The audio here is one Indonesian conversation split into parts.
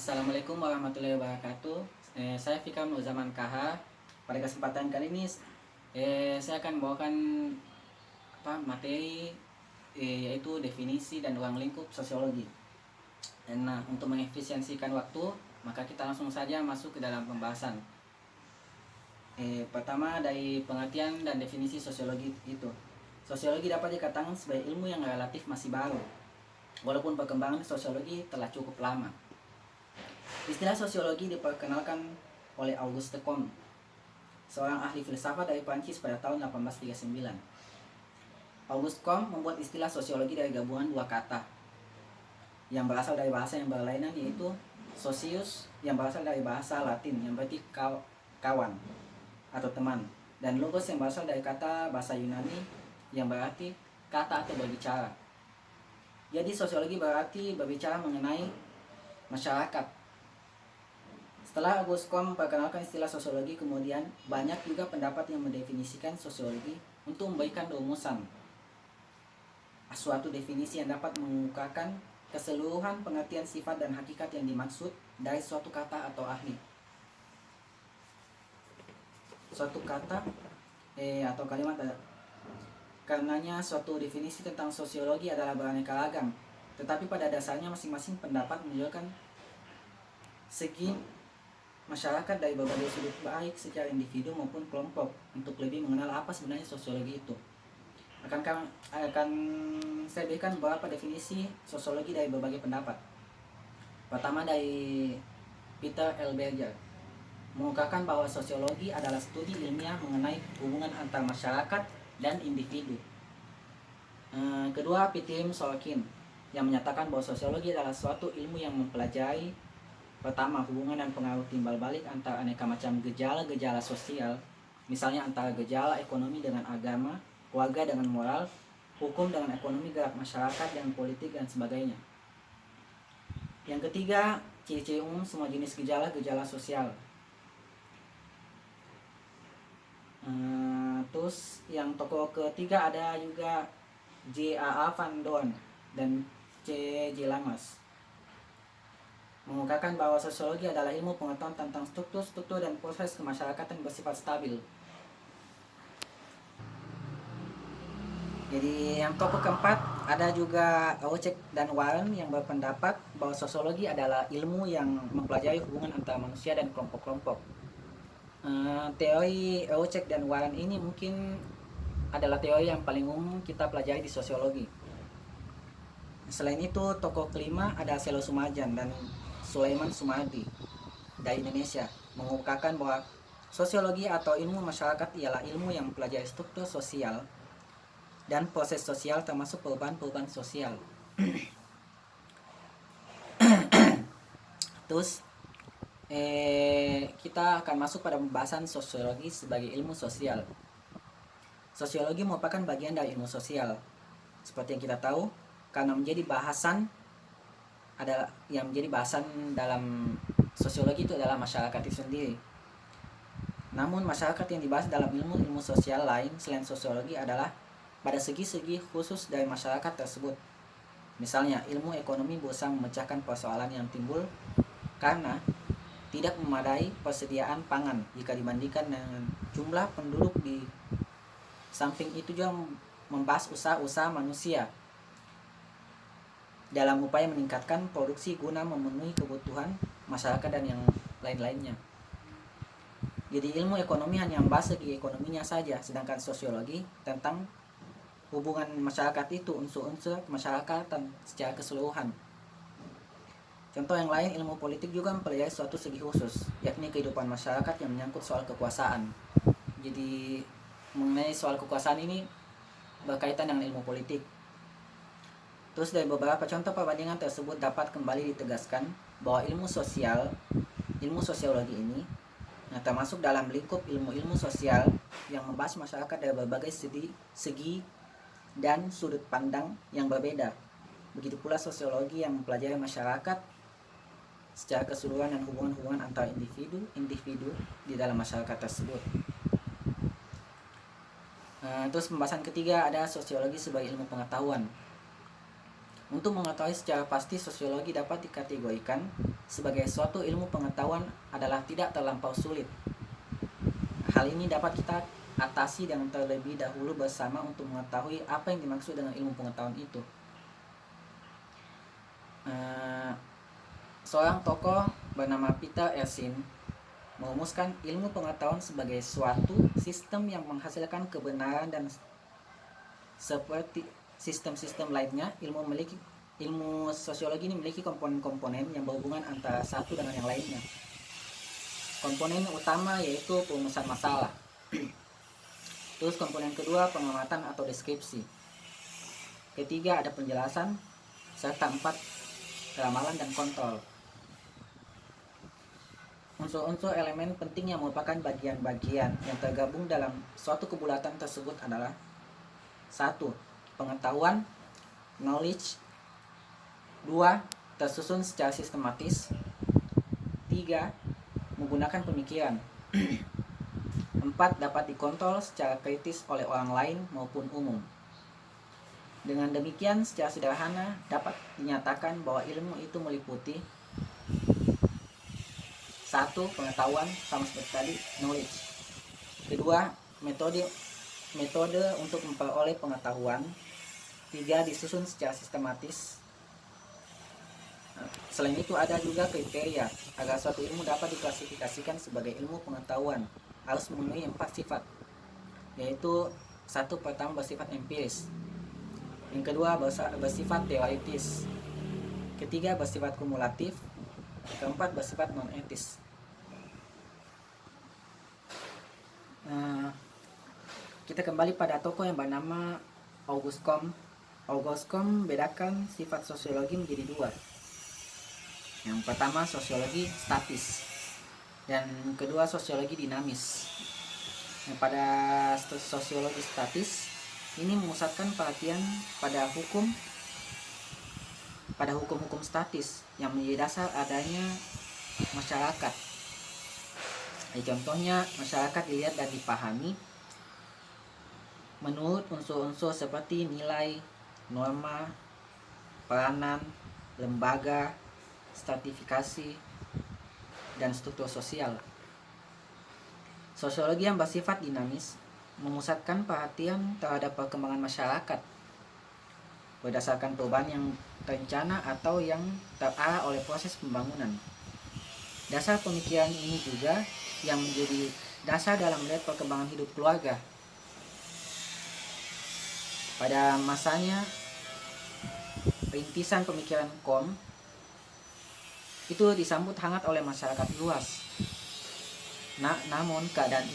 Assalamualaikum warahmatullahi wabarakatuh. Saya Fikam Nur Zaman KH. Pada kesempatan kali ini, saya akan membawakan materi yaitu definisi dan ruang lingkup sosiologi. Nah, untuk mengefisiensikan waktu, maka kita langsung saja masuk ke dalam pembahasan. Pertama, dari pengertian dan definisi sosiologi itu. Sosiologi dapat dikatakan sebagai ilmu yang relatif masih baru, walaupun perkembangan sosiologi telah cukup lama. Istilah sosiologi diperkenalkan oleh Auguste Comte, seorang ahli filsafat dari Prancis pada tahun 1839. Auguste Comte membuat istilah sosiologi dari gabungan dua kata yang berasal dari bahasa yang berlainan, yaitu socius yang berasal dari bahasa Latin yang berarti kawan atau teman, dan logos yang berasal dari kata bahasa Yunani yang berarti kata atau berbicara. Jadi sosiologi berarti berbicara mengenai masyarakat. Setelah Auguste Comte memperkenalkan istilah sosiologi, kemudian banyak juga pendapat yang mendefinisikan sosiologi untuk memberikan rumusan, suatu definisi yang dapat mengungkapkan keseluruhan pengertian sifat dan hakikat yang dimaksud dari suatu kata atau ahli. Suatu kata atau kalimat karenanya suatu definisi tentang sosiologi adalah beraneka ragam, tetapi pada dasarnya masing-masing pendapat menunjukkan segi masyarakat dari berbagai sudut baik secara individu maupun kelompok untuk lebih mengenal apa sebenarnya sosiologi itu. Akan saya berikan beberapa definisi sosiologi dari berbagai pendapat. Pertama, dari Peter L. Berger, mengungkapkan bahwa sosiologi adalah studi ilmiah mengenai hubungan antar masyarakat dan individu. Kedua, Peter M. Solkin, yang menyatakan bahwa sosiologi adalah suatu ilmu yang mempelajari pertama, hubungan dan pengaruh timbal balik antara aneka macam gejala-gejala sosial, misalnya antara gejala ekonomi dengan agama, keluarga dengan moral, hukum dengan ekonomi, gerak masyarakat dengan politik, dan sebagainya. Yang ketiga, ciri-ciri umum semua jenis gejala-gejala sosial. Terus yang tokoh ketiga ada juga J.A.A. Van Dorn dan C.J. Lamas, mengungkapkan bahwa sosiologi adalah ilmu pengetahuan tentang struktur-struktur dan proses kemasyarakatan bersifat stabil. Jadi yang tokoh keempat ada juga Rorschach dan Warren yang berpendapat bahwa sosiologi adalah ilmu yang mempelajari hubungan antara manusia dan kelompok-kelompok. Teori Rorschach dan Warren ini mungkin adalah teori yang paling umum kita pelajari di sosiologi. Selain itu, tokoh kelima ada Selo Sumarjan dan Sulaiman Sumardi dari Indonesia, mengungkapkan bahwa sosiologi atau ilmu masyarakat ialah ilmu yang mempelajari struktur sosial dan proses sosial termasuk perubahan-perubahan sosial. Terus kita akan masuk pada pembahasan sosiologi sebagai ilmu sosial. Sosiologi merupakan bagian dari ilmu sosial. Seperti yang kita tahu, karena menjadi bahasan dalam sosiologi itu adalah masyarakat itu sendiri. Namun masyarakat yang dibahas dalam ilmu sosial lain selain sosiologi adalah pada segi-segi khusus dari masyarakat tersebut. Misalnya, ilmu ekonomi berusaha memecahkan persoalan yang timbul karena tidak memadai persediaan pangan jika dibandingkan dengan jumlah penduduk. Di samping itu juga membahas usaha-usaha manusia dalam upaya meningkatkan produksi guna memenuhi kebutuhan masyarakat dan yang lain-lainnya. Jadi ilmu ekonomi hanya membahas segi ekonominya saja, sedangkan sosiologi tentang hubungan masyarakat itu, unsur-unsur kemasyarakatan secara keseluruhan. Contoh yang lain, ilmu politik juga mempelajari suatu segi khusus, yakni kehidupan masyarakat yang menyangkut soal kekuasaan. Jadi mengenai soal kekuasaan ini berkaitan dengan ilmu politik. Terus dari beberapa contoh perbandingan tersebut dapat kembali ditegaskan bahwa ilmu sosiologi ini termasuk dalam lingkup ilmu-ilmu sosial yang membahas masyarakat dari berbagai segi dan sudut pandang yang berbeda. Begitu pula sosiologi yang mempelajari masyarakat secara keseluruhan dan hubungan-hubungan antara individu di dalam masyarakat tersebut. Terus pembahasan ketiga ada sosiologi sebagai ilmu pengetahuan. Untuk mengetahui secara pasti sosiologi dapat dikategorikan sebagai suatu ilmu pengetahuan adalah tidak terlampau sulit. Hal ini dapat kita atasi dengan terlebih dahulu bersama untuk mengetahui apa yang dimaksud dengan ilmu pengetahuan itu. Seorang tokoh bernama Peter Erskine merumuskan ilmu pengetahuan sebagai suatu sistem yang menghasilkan kebenaran, dan seperti sistem-sistem lainnya, ilmu sosiologi ini memiliki komponen-komponen yang berhubungan antara satu dengan yang lainnya. Komponen utama yaitu perumusan masalah. Terus komponen kedua pengamatan atau deskripsi. Ketiga ada penjelasan, serta 4 ramalan dan kontrol. Unsur-unsur elemen penting yang merupakan bagian-bagian yang tergabung dalam suatu kebulatan tersebut adalah: 1. Pengetahuan, knowledge. 2. Tersusun secara sistematis. 3. Menggunakan pemikiran. 4. Dapat dikontrol secara kritis oleh orang lain maupun umum. Dengan demikian, secara sederhana dapat dinyatakan bahwa ilmu itu meliputi: 1. Pengetahuan, sama seperti tadi, knowledge. Kedua, metode untuk memperoleh pengetahuan. 3. Disusun secara sistematis. Selain itu ada juga kriteria agar suatu ilmu dapat diklasifikasikan sebagai ilmu pengetahuan, harus memenuhi 4 sifat, yaitu: 1. Pertama, bersifat empiris. Yang kedua, bersifat teoritis. Ketiga, bersifat kumulatif. Keempat, bersifat non-etis. Kita kembali pada tokoh yang bernama Auguste Comte. Auguste Comte bedakan sifat sosiologi menjadi 2. Yang pertama sosiologi statis, dan kedua sosiologi dinamis. Pada sosiologi statis ini memusatkan perhatian pada hukum-hukum statis yang menjadi dasar adanya masyarakat. Contohnya, masyarakat dilihat dan dipahami menurut unsur-unsur seperti nilai, norma, peranan, lembaga, stratifikasi, dan struktur sosial. Sosiologi yang bersifat dinamis memusatkan perhatian terhadap perkembangan masyarakat berdasarkan perubahan yang terencana atau yang terarah oleh proses pembangunan. Dasar pemikiran ini juga yang menjadi dasar dalam melihat perkembangan hidup keluarga. Pada masanya, rintisan pemikiran Comte itu disambut hangat oleh masyarakat luas. Namun keadaan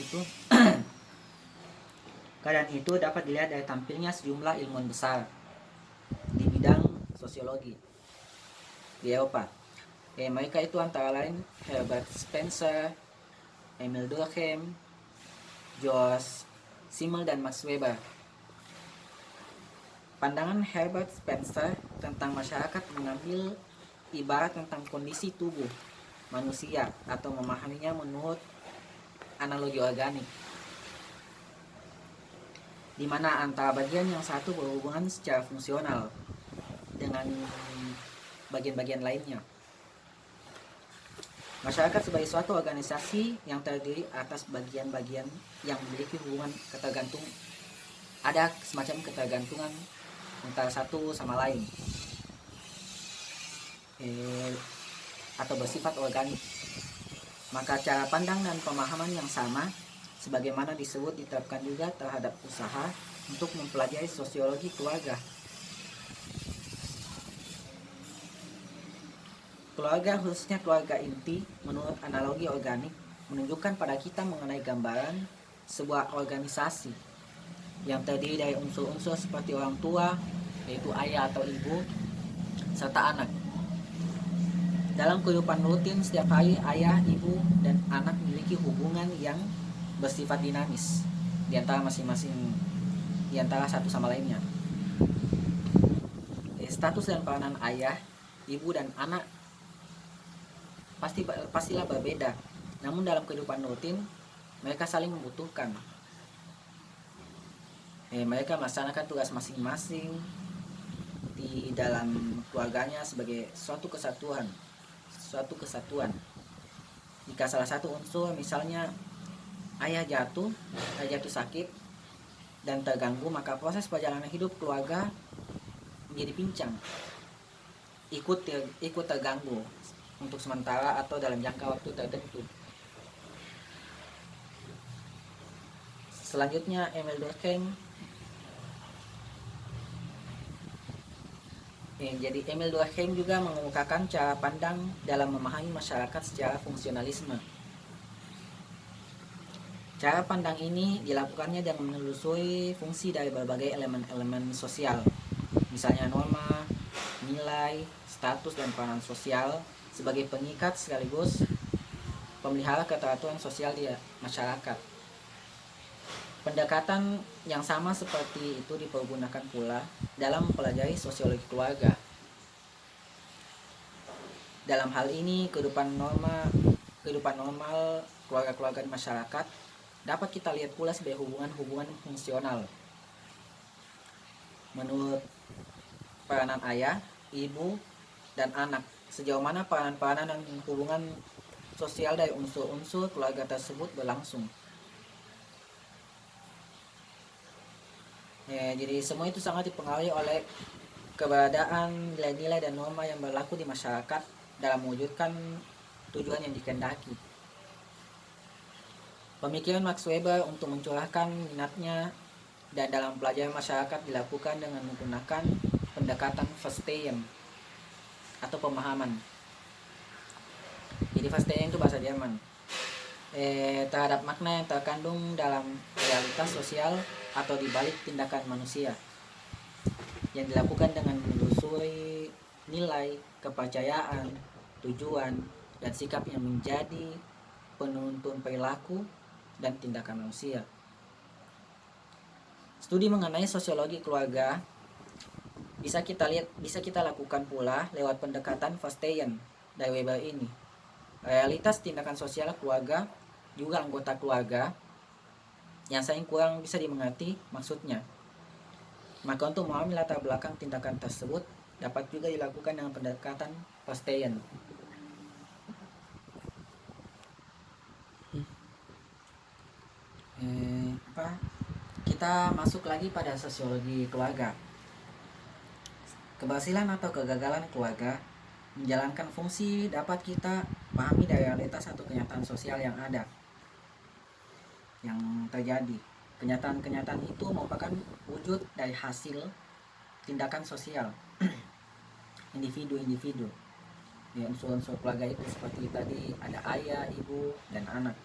itu dapat dilihat dari tampilnya sejumlah ilmuwan besar di bidang sosiologi di Eropa. Mereka itu antara lain Herbert Spencer, Emil Durkheim, George Simmel, dan Max Weber. Pandangan Herbert Spencer tentang masyarakat mengambil ibarat tentang kondisi tubuh manusia atau memahaminya menurut analogi organik, di mana antara bagian yang satu berhubungan secara fungsional dengan bagian-bagian lainnya. Masyarakat sebagai suatu organisasi yang terdiri atas bagian-bagian yang memiliki hubungan ketergantungan, ada semacam ketergantungan antara satu sama lain, atau bersifat organik. Maka cara pandang dan pemahaman yang sama sebagaimana disebut diterapkan juga terhadap usaha untuk mempelajari sosiologi keluarga. Keluarga, khususnya keluarga inti, menurut analogi organik menunjukkan pada kita mengenai gambaran sebuah organisasi yang terdiri dari unsur-unsur seperti orang tua, yaitu ayah atau ibu, serta anak. Dalam kehidupan rutin setiap hari, ayah, ibu, dan anak memiliki hubungan yang bersifat dinamis di antara masing-masing, di antara satu sama lainnya. Status dan peranan ayah, ibu, dan anak pastilah berbeda. Namun dalam kehidupan rutin mereka saling membutuhkan. Mereka melaksanakan tugas masing-masing inti dalam keluarganya sebagai suatu kesatuan. Jika salah satu unsur, misalnya ayah jatuh sakit dan terganggu, maka proses perjalanan hidup keluarga menjadi pincang, ikut terganggu untuk sementara atau dalam jangka waktu tertentu. Selanjutnya, Emil Durkheim. Jadi Emil Durkheim juga mengemukakan cara pandang dalam memahami masyarakat secara fungsionalisme. Cara pandang ini dilakukannya dengan menelusuri fungsi dari berbagai elemen-elemen sosial, misalnya norma, nilai, status, dan peranan sosial sebagai pengikat sekaligus pemelihara keteraturan sosial di masyarakat. Pendekatan yang sama seperti itu dipergunakan pula dalam mempelajari sosiologi keluarga. Dalam hal ini, kehidupan normal keluarga-keluarga di masyarakat dapat kita lihat pula sebagai hubungan fungsional. Menurut peranan ayah, ibu, dan anak, sejauh mana peranan-peranan dan hubungan sosial dari unsur-unsur keluarga tersebut berlangsung. Jadi semua itu sangat dipengaruhi oleh keberadaan nilai-nilai dan norma yang berlaku di masyarakat dalam mewujudkan tujuan yang dikehendaki. Pemikiran Max Weber untuk mencurahkan minatnya dan dalam pelajaran masyarakat dilakukan dengan menggunakan pendekatan Verstehen atau pemahaman. Jadi Verstehen itu bahasa Jerman. Terhadap makna yang terkandung dalam realitas sosial atau di balik tindakan manusia yang dilakukan dengan menelusuri nilai, kepercayaan, tujuan, dan sikap yang menjadi penuntun perilaku dan tindakan manusia. Studi mengenai sosiologi keluarga bisa kita lakukan pula lewat pendekatan Verstehen dari Weber ini. Realitas tindakan sosial keluarga juga anggota keluarga yang sering kurang bisa dimengerti maksudnya. Maka untuk memahami latar belakang tindakan tersebut dapat juga dilakukan dengan pendekatan Verstehen. Kita masuk lagi pada sosiologi keluarga. Keberhasilan atau kegagalan keluarga menjalankan fungsi dapat kita pahami dari realitas atau kenyataan sosial yang ada, yang terjadi. Kenyataan-kenyataan itu merupakan wujud dari hasil tindakan sosial individu-individu. Ya, unsur-unsur keluarga itu seperti tadi ada ayah, ibu, dan anak.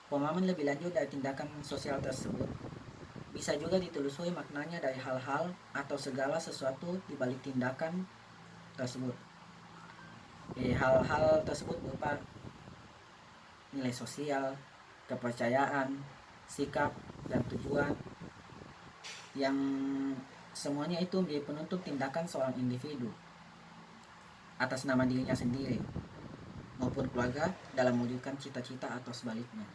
Pemahaman lebih lanjut dari tindakan sosial tersebut bisa juga ditelusuri maknanya dari hal-hal atau segala sesuatu di balik tindakan tersebut. Hal-hal tersebut berupa nilai sosial, kepercayaan, sikap, dan tujuan yang semuanya itu menjadi penuntut tindakan seorang individu atas nama dirinya sendiri maupun keluarga dalam mewujudkan cita-cita atau sebaliknya.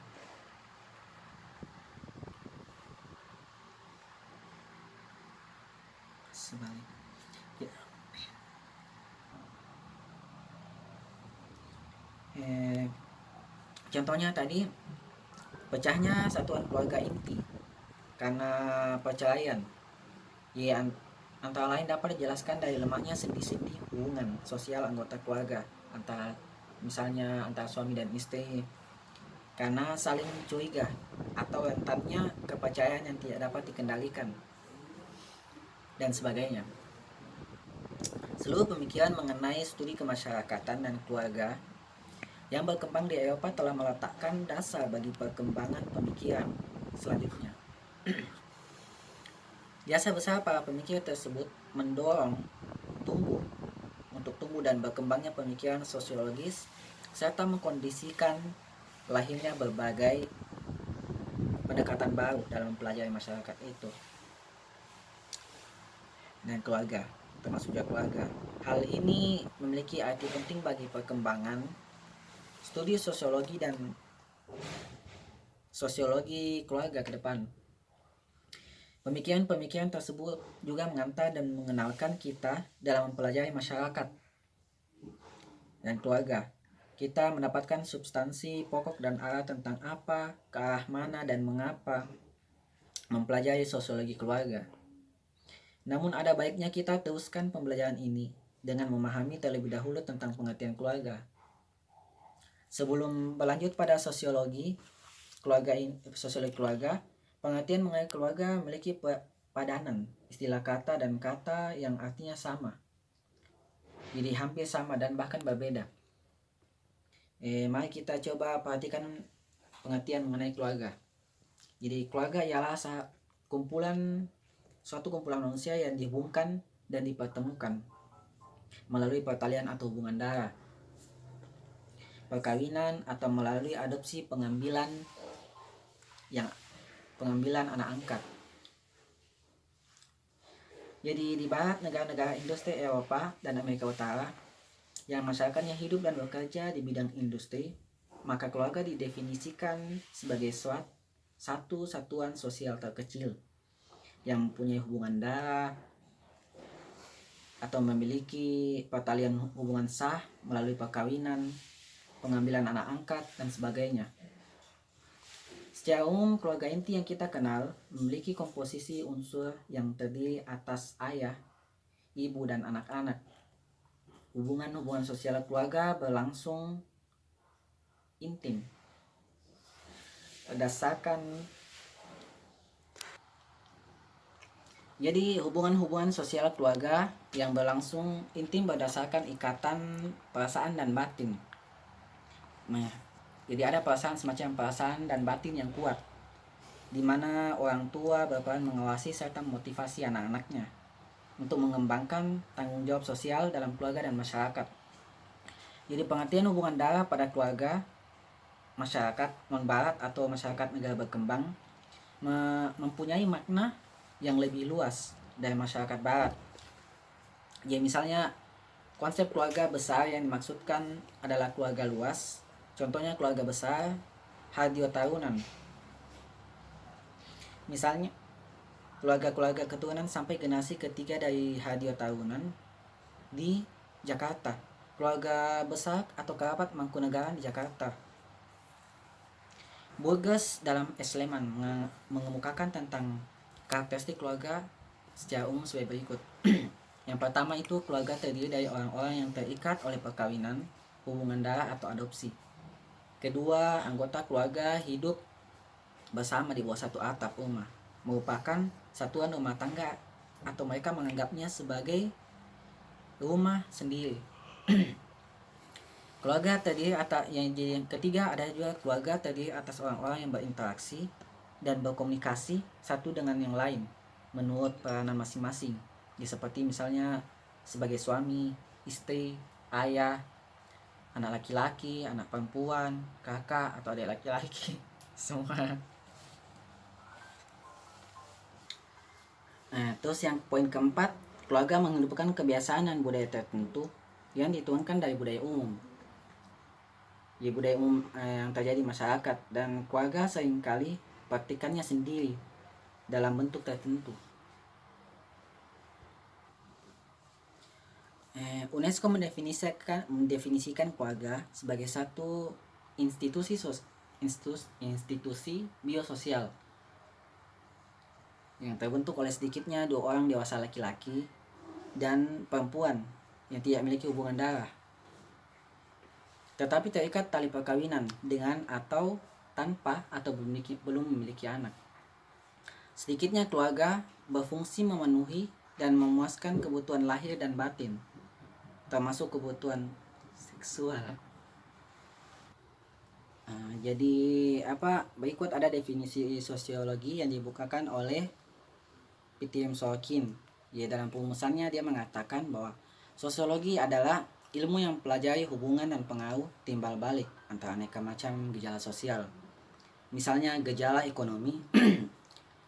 Contohnya tadi pecahnya satuan keluarga inti karena perceraian. Antara lain dapat dijelaskan dari lemahnya sendi-sendi hubungan sosial anggota keluarga misalnya antara suami dan istri karena saling curiga atau rentannya kepercayaan yang tidak dapat dikendalikan dan sebagainya. Seluruh pemikiran mengenai studi kemasyarakatan dan keluarga yang berkembang di Eropa telah meletakkan dasar bagi perkembangan pemikiran selanjutnya. Jasa besar para pemikir tersebut mendorong tumbuh dan berkembangnya pemikiran sosiologis serta mengkondisikan lahirnya berbagai pendekatan baru dalam mempelajari masyarakat itu dan keluarga, termasuk juga keluarga. Hal ini memiliki arti penting bagi perkembangan studi sosiologi dan sosiologi keluarga ke depan. Pemikiran-pemikiran tersebut juga mengantar dan mengenalkan kita dalam mempelajari masyarakat dan keluarga. Kita mendapatkan substansi pokok dan arah tentang apa, ke arah mana, dan mengapa mempelajari sosiologi keluarga. Namun ada baiknya kita teruskan pembelajaran ini dengan memahami terlebih dahulu tentang pengertian keluarga. Sebelum berlanjut pada sosiologi keluarga, pengertian mengenai keluarga memiliki padanan istilah kata dan kata yang artinya sama. Jadi hampir sama dan bahkan berbeda. Mari kita coba perhatikan pengertian mengenai keluarga. Jadi keluarga ialah suatu kumpulan manusia yang dihubungkan dan dipertemukan melalui pertalian atau hubungan darah, perkawinan, atau melalui adopsi pengambilan anak angkat. Jadi di barat negara-negara industri Eropa dan Amerika Utara yang masyarakatnya hidup dan bekerja di bidang industri, maka keluarga didefinisikan sebagai satu satuan sosial terkecil yang mempunyai hubungan darah atau memiliki pertalian hubungan sah melalui perkawinan, pengambilan anak angkat, dan sebagainya. Secara umum, keluarga inti yang kita kenal memiliki komposisi unsur yang terdiri atas ayah, ibu, dan anak-anak. Hubungan-hubungan sosial keluarga berlangsung intim Jadi hubungan-hubungan sosial keluarga yang berlangsung intim berdasarkan ikatan perasaan dan batin. Jadi ada semacam perasaan dan batin yang kuat, di mana orang tua berperan mengawasi serta memotivasi anak-anaknya untuk mengembangkan tanggung jawab sosial dalam keluarga dan masyarakat. Jadi pengertian hubungan darah pada keluarga masyarakat non-barat atau masyarakat negara berkembang mempunyai makna yang lebih luas dari masyarakat barat. Ya misalnya konsep keluarga besar yang dimaksudkan adalah keluarga luas. Contohnya keluarga besar hadiotarunan. Misalnya keluarga-keluarga keturunan sampai generasi ketiga dari hadiotarunan di Jakarta. Keluarga besar atau kerabat Mangkunegaran di Jakarta. Burgess dalam Sleman mengemukakan tentang karakteristik keluarga secara umum sebagai berikut. Yang pertama itu keluarga terdiri dari orang-orang yang terikat oleh perkawinan, hubungan darah atau adopsi. Kedua, anggota keluarga hidup bersama di bawah satu atap rumah, merupakan satuan rumah tangga atau mereka menganggapnya sebagai rumah sendiri. Keluarga terdiri atas yang ketiga ada juga keluarga terdiri atas orang-orang yang berinteraksi dan berkomunikasi satu dengan yang lain menurut peranan masing-masing. Seperti misalnya sebagai suami, istri, ayah, anak laki-laki, anak perempuan, kakak atau adik laki-laki, semua. Terus yang poin keempat, keluarga menghidupkan kebiasaan dan budaya tertentu yang diturunkan dari budaya umum. Budaya umum yang terjadi di masyarakat, dan keluarga seringkali praktikannya sendiri dalam bentuk tertentu. UNESCO mendefinisikan keluarga sebagai satu institusi biososial yang terbentuk oleh sedikitnya 2 orang dewasa laki-laki dan perempuan yang tidak memiliki hubungan darah, tetapi terikat tali perkawinan dengan atau tanpa atau belum memiliki anak. Sedikitnya keluarga berfungsi memenuhi dan memuaskan kebutuhan lahir dan batin, termasuk kebutuhan seksual. Jadi berikut ada definisi sosiologi yang dibukakan oleh P.T.M. Sorkin. Dalam perumusannya dia mengatakan bahwa sosiologi adalah ilmu yang mempelajari hubungan dan pengaruh timbal balik antara aneka macam gejala sosial. Misalnya gejala ekonomi,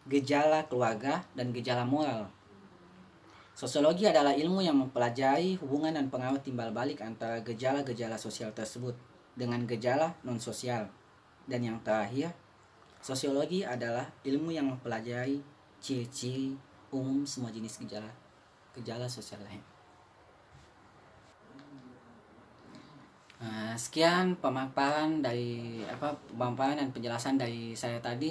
gejala keluarga, dan gejala moral. Sosiologi adalah ilmu yang mempelajari hubungan dan pengaruh timbal balik antara gejala-gejala sosial tersebut dengan gejala non-sosial. Dan yang terakhir, sosiologi adalah ilmu yang mempelajari ciri-ciri umum semua jenis gejala sosial lain. Sekian pemaparan dan penjelasan dari saya tadi.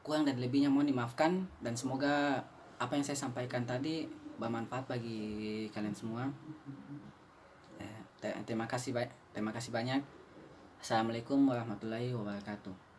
Kurang dan lebihnya mohon dimaafkan, dan semoga apa yang saya sampaikan tadi bermanfaat bagi kalian semua. Terima kasih banyak. Assalamualaikum warahmatullahi wabarakatuh.